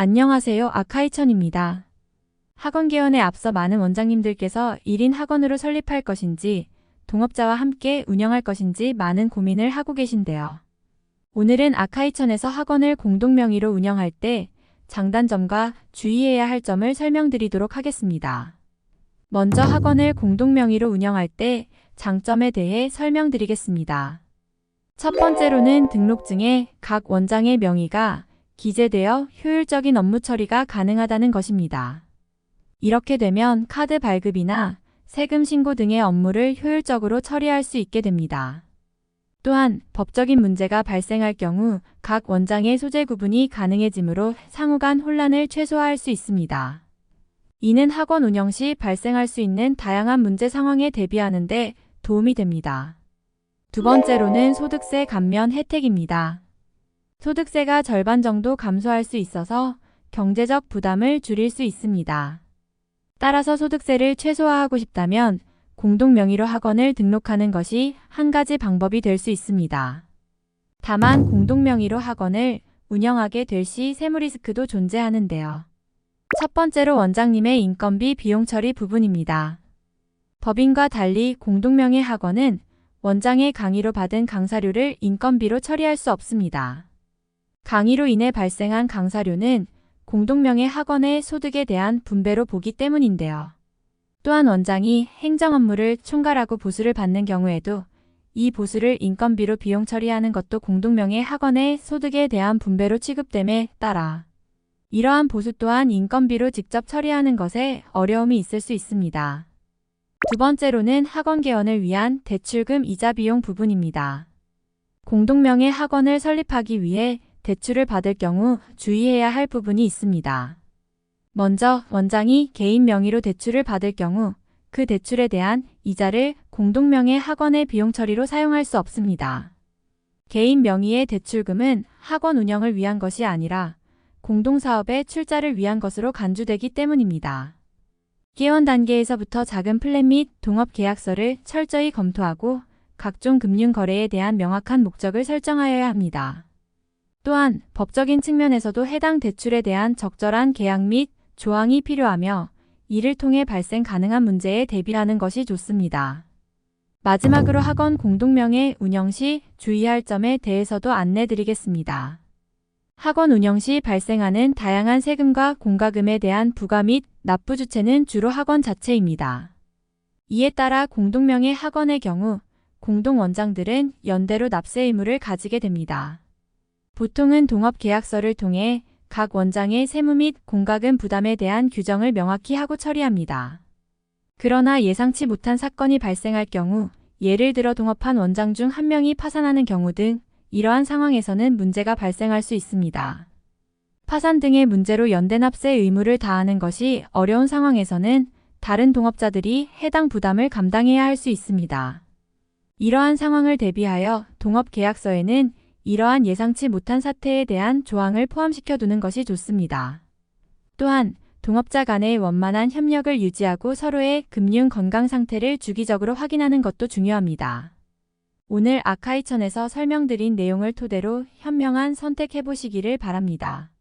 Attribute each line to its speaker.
Speaker 1: 안녕하세요. 아카이천입니다. 학원 개원에 앞서 많은 원장님들께서 1인 학원으로 설립할 것인지 동업자와 함께 운영할 것인지 많은 고민을 하고 계신데요. 오늘은 아카이천에서 학원을 공동명의로 운영할 때 장단점과 주의해야 할 점을 설명드리도록 하겠습니다. 먼저 학원을 공동명의로 운영할 때 장점에 대해 설명드리겠습니다. 첫 번째로는 등록증에 각 원장의 명의가 기재되어 효율적인 업무 처리가 가능하다는 것입니다. 이렇게 되면 카드 발급이나 세금 신고 등의 업무를 효율적으로 처리할 수 있게 됩니다. 또한 법적인 문제가 발생할 경우 각 원장의 소재 구분이 가능해지므로 상호 간 혼란을 최소화할 수 있습니다. 이는 학원 운영 시 발생할 수 있는 다양한 문제 상황에 대비하는 데 도움이 됩니다. 두 번째로는 소득세 감면 혜택입니다. 소득세가 절반 정도 감소할 수 있어서 경제적 부담을 줄일 수 있습니다. 따라서 소득세를 최소화하고 싶다면 공동명의로 학원을 등록하는 것이 한 가지 방법이 될 수 있습니다. 다만 공동명의로 학원을 운영하게 될 시 세무 리스크도 존재하는데요. 첫 번째로 원장님의 인건비 비용 처리 부분입니다. 법인과 달리 공동명의 학원은 원장의 강의로 받은 강사료를 인건비로 처리할 수 없습니다. 강의로 인해 발생한 강사료는 공동명의 학원의 소득에 대한 분배로 보기 때문인데요. 또한 원장이 행정 업무를 총괄하고 보수를 받는 경우에도 이 보수를 인건비로 비용 처리하는 것도 공동명의 학원의 소득에 대한 분배로 취급됨에 따라 이러한 보수 또한 인건비로 직접 처리하는 것에 어려움이 있을 수 있습니다. 두 번째로는 학원 개원을 위한 대출금 이자 비용 부분입니다. 공동명의 학원을 설립하기 위해 대출을 받을 경우 주의해야 할 부분이 있습니다. 먼저 원장이 개인 명의로 대출을 받을 경우 그 대출에 대한 이자를 공동명의 학원의 비용 처리로 사용할 수 없습니다. 개인 명의의 대출금은 학원 운영을 위한 것이 아니라 공동사업의 출자를 위한 것으로 간주되기 때문입니다. 개원 단계에서부터 작은 플랜 및 동업계약서를 철저히 검토하고 각종 금융거래에 대한 명확한 목적을 설정하여야 합니다. 또한 법적인 측면에서도 해당 대출에 대한 적절한 계약 및 조항이 필요하며 이를 통해 발생 가능한 문제에 대비하는 것이 좋습니다. 마지막으로 학원 공동명의 운영 시 주의할 점에 대해서도 안내드리겠습니다. 학원 운영 시 발생하는 다양한 세금과 공과금에 대한 부과 및 납부 주체는 주로 학원 자체입니다. 이에 따라 공동명의 학원의 경우 공동원장들은 연대로 납세 의무를 가지게 됩니다. 보통은 동업계약서를 통해 각 원장의 세무 및 공과금 부담에 대한 규정을 명확히 하고 처리합니다. 그러나 예상치 못한 사건이 발생할 경우 예를 들어 동업한 원장 중 한 명이 파산하는 경우 등 이러한 상황에서는 문제가 발생할 수 있습니다. 파산 등의 문제로 연대 납세 의무를 다하는 것이 어려운 상황에서는 다른 동업자들이 해당 부담을 감당해야 할 수 있습니다. 이러한 상황을 대비하여 동업계약서에는 이러한 예상치 못한 사태에 대한 조항을 포함시켜 두는 것이 좋습니다. 또한 동업자 간의 원만한 협력을 유지하고 서로의 금융 건강 상태를 주기적으로 확인하는 것도 중요합니다. 오늘 아카이천에서 설명드린 내용을 토대로 현명한 선택해 보시기를 바랍니다.